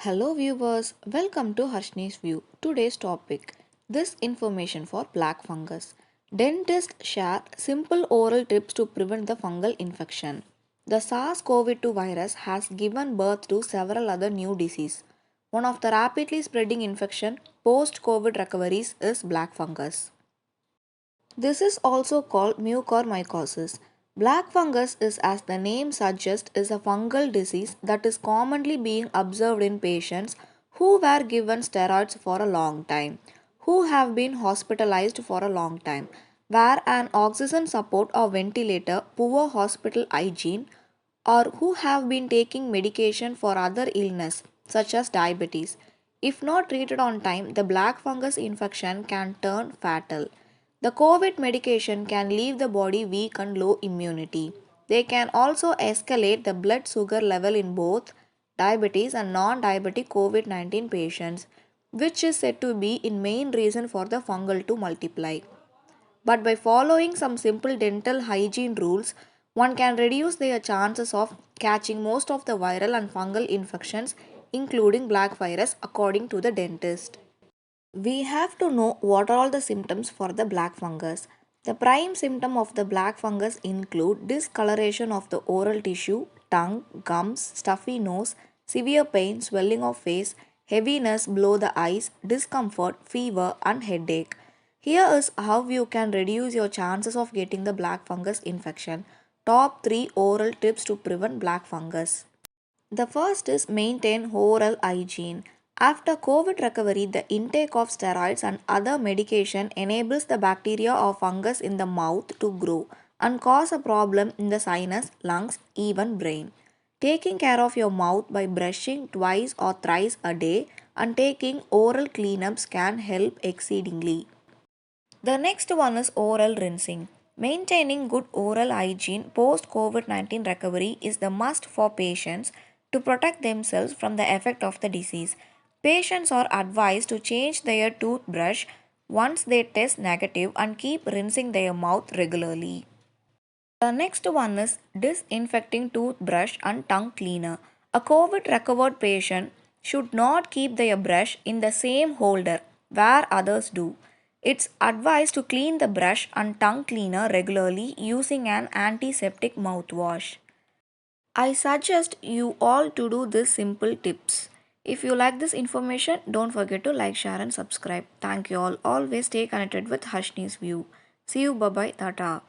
Hello viewers, welcome to Harshni's View. Today's topic, this information for black fungus. Dentists share simple oral tips to prevent the fungal infection. The SARS-CoV-2 virus has given birth to several other new diseases. One of the rapidly spreading infection post-COVID recoveries is black fungus. This is also called mucormycosis. Black fungus is, as the name suggests, is a fungal disease that is commonly being observed in patients who were given steroids for a long time, who have been hospitalized for a long time, where an oxygen support or ventilator, poor hospital hygiene, or who have been taking medication for other illness such as diabetes. If not treated on time, the black fungus infection can turn fatal. The COVID medication can leave the body weak and low immunity. They can also escalate the blood sugar level in both diabetes and non-diabetic COVID-19 patients, which is said to be in main reason for the fungal to multiply. But by following some simple dental hygiene rules, one can reduce their chances of catching most of the viral and fungal infections, including black virus, according to the dentist. We have to know what are all the symptoms for the black fungus. The prime symptom of the black fungus include discoloration of the oral tissue, tongue, gums, stuffy nose, severe pain, swelling of face, heaviness below the eyes, discomfort, fever and headache. Here is how you can reduce your chances of getting the black fungus infection. Top 3 oral tips to prevent black fungus. The first is maintain oral hygiene. After COVID recovery, the intake of steroids and other medication enables the bacteria or fungus in the mouth to grow and cause a problem in the sinus, lungs, even brain. Taking care of your mouth by brushing twice or thrice a day and taking oral cleanups can help exceedingly. The next one is oral rinsing. Maintaining good oral hygiene post COVID 19 recovery is the must for patients to protect themselves from the effect of the disease. Patients are advised to change their toothbrush once they test negative and keep rinsing their mouth regularly. The next one is disinfecting toothbrush and tongue cleaner. A COVID recovered patient should not keep their brush in the same holder where others do. It's advised to clean the brush and tongue cleaner regularly using an antiseptic mouthwash. I suggest you all to do these simple tips. If you like this information, don't forget to like, share, and subscribe. Thank you all. Always stay connected with Harshni's View. See you. Bye bye. Tata.